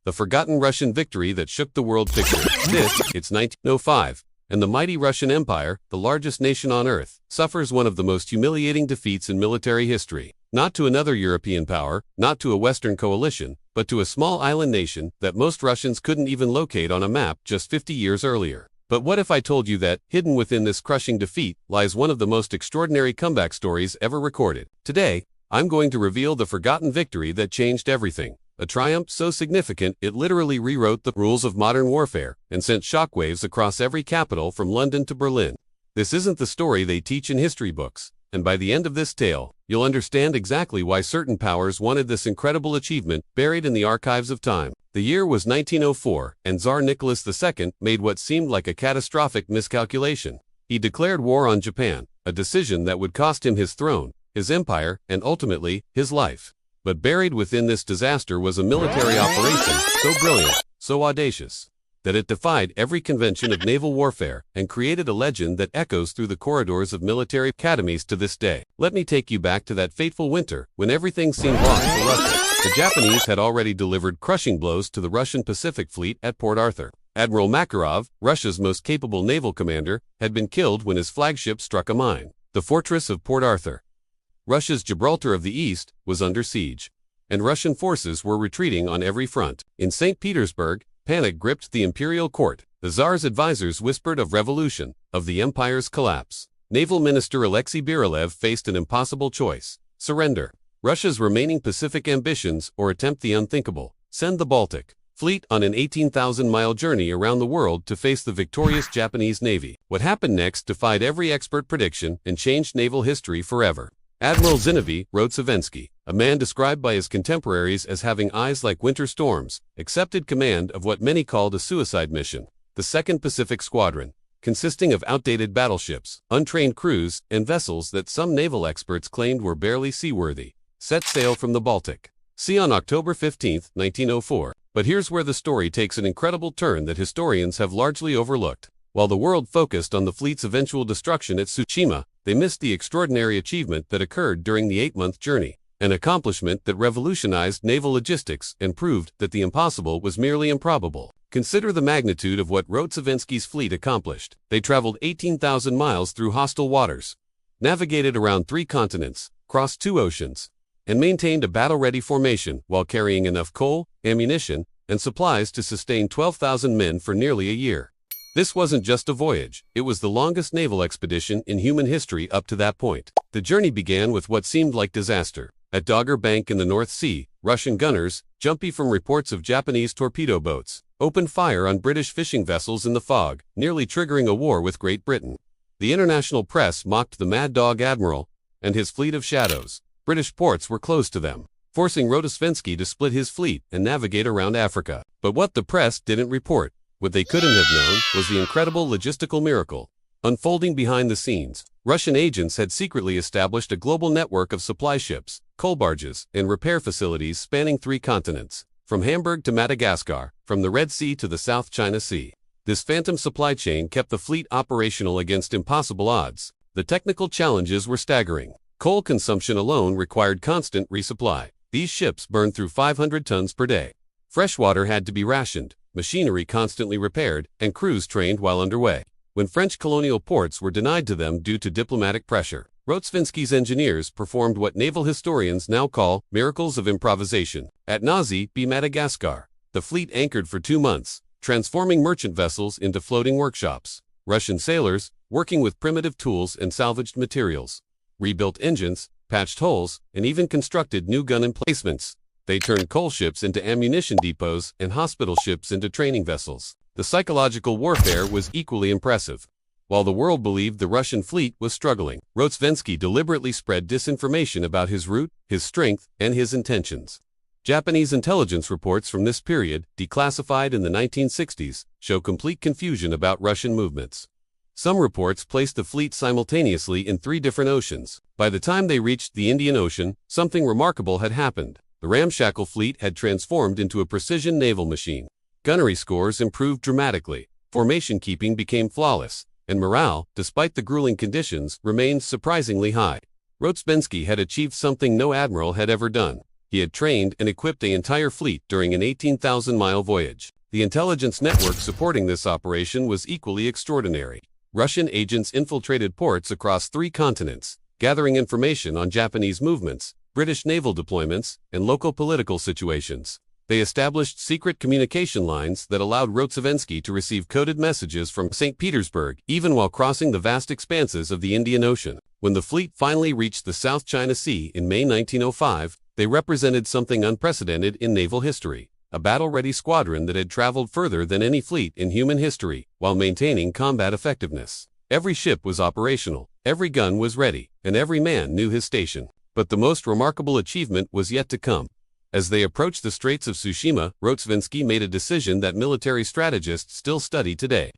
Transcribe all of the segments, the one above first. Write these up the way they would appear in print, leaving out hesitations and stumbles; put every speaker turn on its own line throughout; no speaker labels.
the forgotten Russian victory that shook the world picture. It's 1905, and the mighty Russian Empire, the largest nation on earth, suffers one of the most humiliating defeats in military history. Not to another European power, not to a Western coalition, but to a small island nation that most Russians couldn't even locate on a map just 50 years earlier. But what if I told you that, hidden within this crushing defeat, lies one of the most extraordinary comeback stories ever recorded? Today, I'm going to reveal the forgotten victory that changed everything. A triumph so significant it literally rewrote the rules of modern warfare and sent shockwaves across every capital from London to Berlin. This isn't the story they teach in history books, and by the end of this tale, you'll understand exactly why certain powers wanted this incredible achievement buried in the archives of time. The year was 1904, and Tsar Nicholas II made what seemed like a catastrophic miscalculation. He declared war on Japan, a decision that would cost him his throne, his empire, and ultimately, his life. But buried within this disaster was a military operation so brilliant, so audacious, that it defied every convention of naval warfare and created a legend that echoes through the corridors of military academies to this day. Let me take you back to that fateful winter when everything seemed lost for Russia. The Japanese had already delivered crushing blows to the Russian Pacific Fleet at Port Arthur. Admiral Makarov, Russia's most capable naval commander, had been killed when his flagship struck a mine. The fortress of Port Arthur, Russia's Gibraltar of the East, was under siege, and Russian forces were retreating on every front. In St. Petersburg, panic gripped the imperial court. The Tsar's advisors whispered of revolution, of the empire's collapse. Naval Minister Alexei Berilev faced an impossible choice: surrender Russia's remaining Pacific ambitions or attempt the unthinkable, send the Baltic Fleet on an 18,000-mile journey around the world to face the victorious Japanese Navy. What happened next defied every expert prediction and changed naval history forever. Admiral Zinovy Rodzavensky, a man described by his contemporaries as having eyes like winter storms, accepted command of what many called a suicide mission. The 2nd Pacific Squadron, consisting of outdated battleships, untrained crews, and vessels that some naval experts claimed were barely seaworthy, set sail from the Baltic Sea on October 15, 1904. But here's where the story takes an incredible turn that historians have largely overlooked. While the world focused on the fleet's eventual destruction at Tsushima, they missed the extraordinary achievement that occurred during the 8-month journey, an accomplishment that revolutionized naval logistics and proved that the impossible was merely improbable. Consider the magnitude of what Rodzavensky's fleet accomplished. They traveled 18,000 miles through hostile waters, navigated around 3 continents, crossed 2 oceans, and maintained a battle-ready formation while carrying enough coal, ammunition, and supplies to sustain 12,000 men for nearly a year. This wasn't just a voyage, it was the longest naval expedition in human history up to that point. The journey began with what seemed like disaster. At Dogger Bank in the North Sea, Russian gunners, jumpy from reports of Japanese torpedo boats, opened fire on British fishing vessels in the fog, nearly triggering a war with Great Britain. The international press mocked the Mad Dog Admiral and his fleet of shadows. British ports were closed to them, forcing Rodzavensky to split his fleet and navigate around Africa. But what the press didn't report, what they couldn't have known, was the incredible logistical miracle unfolding behind the scenes. Russian agents had secretly established a global network of supply ships, coal barges, and repair facilities spanning 3 continents, from Hamburg to Madagascar, from the Red Sea to the South China Sea. This phantom supply chain kept the fleet operational against impossible odds. The technical challenges were staggering. Coal consumption alone required constant resupply. These ships burned through 500 tons per day. Fresh water had to be rationed, machinery constantly repaired, and crews trained while underway. When French colonial ports were denied to them due to diplomatic pressure, Rodzavensky's engineers performed what naval historians now call miracles of improvisation. At Nosy Be, Madagascar, the fleet anchored for 2 months, transforming merchant vessels into floating workshops. Russian sailors, working with primitive tools and salvaged materials, rebuilt engines, patched holes, and even constructed new gun emplacements. They turned coal ships into ammunition depots and hospital ships into training vessels. The psychological warfare was equally impressive. While the world believed the Russian fleet was struggling, Rodzavensky deliberately spread disinformation about his route, his strength, and his intentions. Japanese intelligence reports from this period, declassified in the 1960s, show complete confusion about Russian movements. Some reports placed the fleet simultaneously in 3 different oceans. By the time they reached the Indian Ocean, something remarkable had happened. The ramshackle fleet had transformed into a precision naval machine. Gunnery scores improved dramatically, formation keeping became flawless, and morale, despite the grueling conditions, remained surprisingly high. Rodzavensky had achieved something no admiral had ever done. He had trained and equipped an entire fleet during an 18,000-mile voyage. The intelligence network supporting this operation was equally extraordinary. Russian agents infiltrated ports across 3 continents, gathering information on Japanese movements, British naval deployments, and local political situations. They established secret communication lines that allowed Rozhkovensky to receive coded messages from St. Petersburg, even while crossing the vast expanses of the Indian Ocean. When the fleet finally reached the South China Sea in May 1905, they represented something unprecedented in naval history. A battle-ready squadron that had traveled further than any fleet in human history, while maintaining combat effectiveness. Every ship was operational, every gun was ready, and every man knew his station. But the most remarkable achievement was yet to come. As they approached the Straits of Tsushima, Rozhkovensky made a decision that military strategists still study today.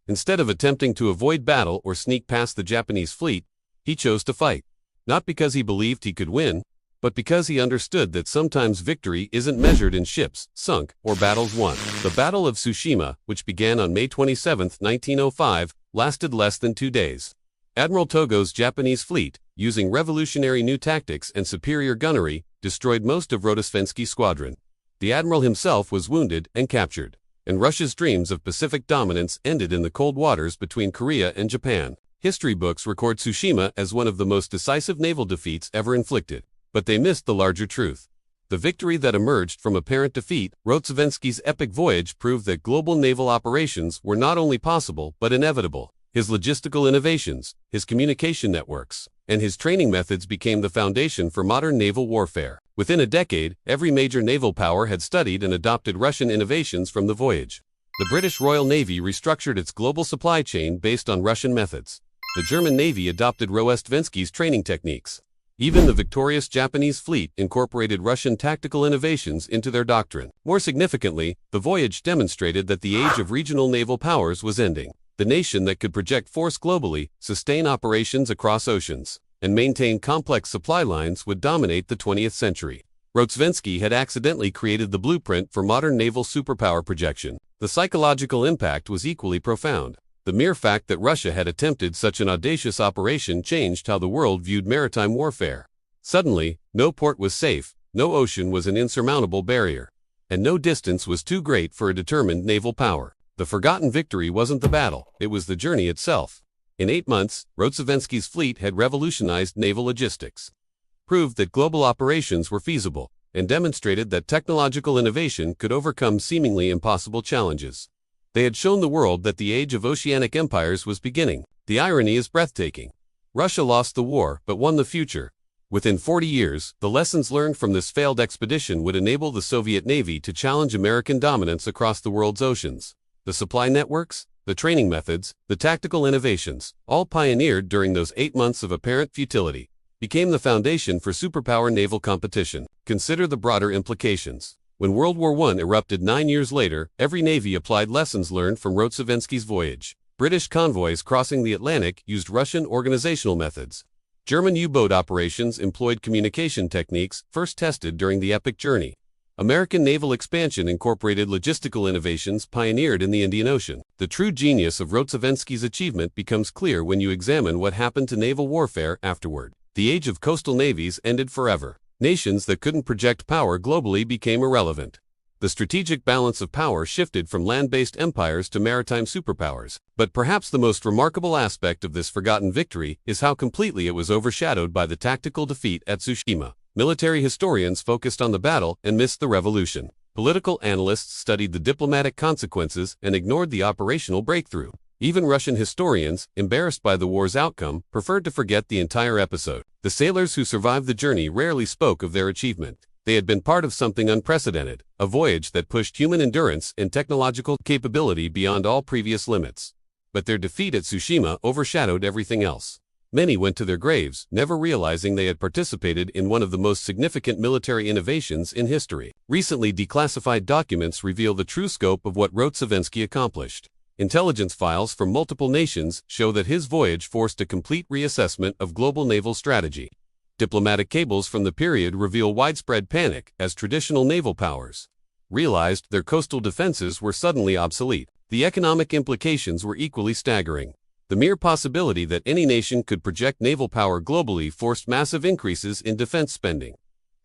Instead of attempting to avoid battle or sneak past the Japanese fleet, he chose to fight. Not because he believed he could win, but because he understood that sometimes victory isn't measured in ships sunk or battles won. The Battle of Tsushima, which began on May 27, 1905, lasted less than 2 days. Admiral Togo's Japanese fleet, using revolutionary new tactics and superior gunnery, destroyed most of Rozhkovensky's squadron. The admiral himself was wounded and captured, and Russia's dreams of Pacific dominance ended in the cold waters between Korea and Japan. History books record Tsushima as one of the most decisive naval defeats ever inflicted. But they missed the larger truth. The victory that emerged from apparent defeat, Rozhkovensky's epic voyage, proved that global naval operations were not only possible but inevitable. His logistical innovations, his communication networks, and his training methods became the foundation for modern naval warfare. Within a decade, every major naval power had studied and adopted Russian innovations from the voyage. The British Royal Navy restructured its global supply chain based on Russian methods. The German Navy adopted Rozhkovensky's training techniques. Even the victorious Japanese fleet incorporated Russian tactical innovations into their doctrine. More significantly, the voyage demonstrated that the age of regional naval powers was ending. The nation that could project force globally, sustain operations across oceans, and maintain complex supply lines would dominate the 20th century. Rozhkovensky had accidentally created the blueprint for modern naval superpower projection. The psychological impact was equally profound. The mere fact that Russia had attempted such an audacious operation changed how the world viewed maritime warfare. Suddenly, no port was safe, no ocean was an insurmountable barrier, and no distance was too great for a determined naval power. The forgotten victory wasn't the battle, it was the journey itself. In 8 months, Rozhkovensky's fleet had revolutionized naval logistics, proved that global operations were feasible, and demonstrated that technological innovation could overcome seemingly impossible challenges. They had shown the world that the age of oceanic empires was beginning. The irony is breathtaking. Russia lost the war but won the future. Within 40 years, the lessons learned from this failed expedition would enable the Soviet Navy to challenge American dominance across the world's oceans. The supply networks, the training methods, the tactical innovations, all pioneered during those 8 months of apparent futility, became the foundation for superpower naval competition. Consider the broader implications. When World War I erupted 9 years later, every navy applied lessons learned from Rozhkovensky's voyage. British convoys crossing the Atlantic used Russian organizational methods. German U-boat operations employed communication techniques first tested during the epic journey. American naval expansion incorporated logistical innovations pioneered in the Indian Ocean. The true genius of Rozhkovensky's achievement becomes clear when you examine what happened to naval warfare afterward. The age of coastal navies ended forever. Nations that couldn't project power globally became irrelevant. The strategic balance of power shifted from land-based empires to maritime superpowers. But perhaps the most remarkable aspect of this forgotten victory is how completely it was overshadowed by the tactical defeat at Tsushima. Military historians focused on the battle and missed the revolution. Political analysts studied the diplomatic consequences and ignored the operational breakthrough. Even Russian historians, embarrassed by the war's outcome, preferred to forget the entire episode. The sailors who survived the journey rarely spoke of their achievement. They had been part of something unprecedented, a voyage that pushed human endurance and technological capability beyond all previous limits. But their defeat at Tsushima overshadowed everything else. Many went to their graves, never realizing they had participated in one of the most significant military innovations in history. Recently declassified documents reveal the true scope of what Rozhkovensky accomplished. Intelligence files from multiple nations show that his voyage forced a complete reassessment of global naval strategy. Diplomatic cables from the period reveal widespread panic as traditional naval powers realized their coastal defenses were suddenly obsolete. The economic implications were equally staggering. The mere possibility that any nation could project naval power globally forced massive increases in defense spending.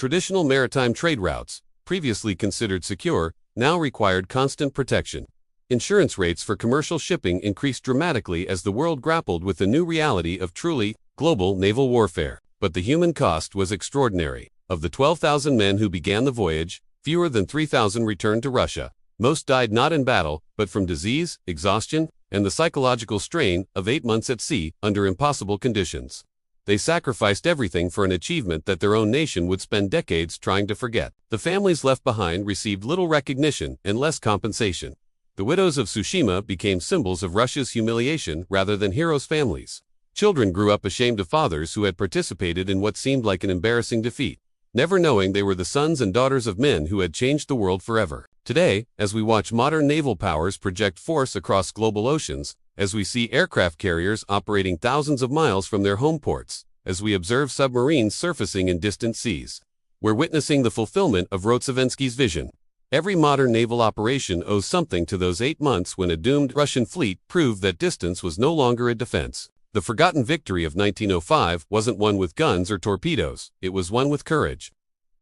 Traditional maritime trade routes, previously considered secure, now required constant protection. Insurance rates for commercial shipping increased dramatically as the world grappled with the new reality of truly global naval warfare. But the human cost was extraordinary. Of the 12,000 men who began the voyage, fewer than 3,000 returned to Russia. Most died not in battle, but from disease, exhaustion, and the psychological strain of 8 months at sea under impossible conditions. They sacrificed everything for an achievement that their own nation would spend decades trying to forget. The families left behind received little recognition and less compensation. The widows of Tsushima became symbols of Russia's humiliation rather than heroes' families. Children grew up ashamed of fathers who had participated in what seemed like an embarrassing defeat, never knowing they were the sons and daughters of men who had changed the world forever. Today, as we watch modern naval powers project force across global oceans, as we see aircraft carriers operating thousands of miles from their home ports, as we observe submarines surfacing in distant seas, we're witnessing the fulfillment of Rodzavensky's vision. Every modern naval operation owes something to those 8 months when a doomed Russian fleet proved that distance was no longer a defense. The forgotten victory of 1905 wasn't won with guns or torpedoes, it was won with courage,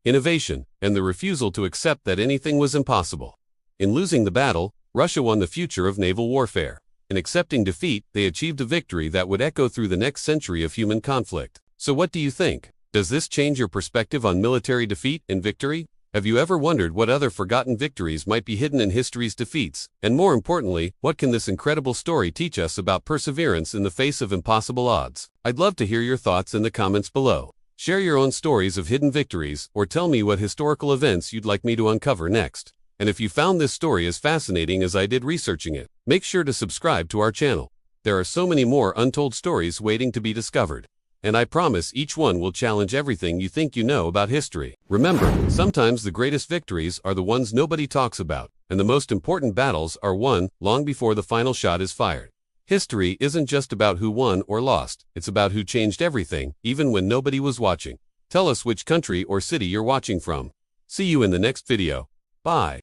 innovation, and the refusal to accept that anything was impossible. In losing the battle, Russia won the future of naval warfare. In accepting defeat, they achieved a victory that would echo through the next century of human conflict. So what do you think? Does this change your perspective on military defeat and victory? Have you ever wondered what other forgotten victories might be hidden in history's defeats? And more importantly, what can this incredible story teach us about perseverance in the face of impossible odds? I'd love to hear your thoughts in the comments below. Share your own stories of hidden victories, or tell me what historical events you'd like me to uncover next. And if you found this story as fascinating as I did researching it, make sure to subscribe to our channel. There are so many more untold stories waiting to be discovered. And I promise each one will challenge everything you think you know about history. Remember, sometimes the greatest victories are the ones nobody talks about, and the most important battles are won long before the final shot is fired. History isn't just about who won or lost, it's about who changed everything, even when nobody was watching. Tell us which country or city you're watching from. See you in the next video. Bye.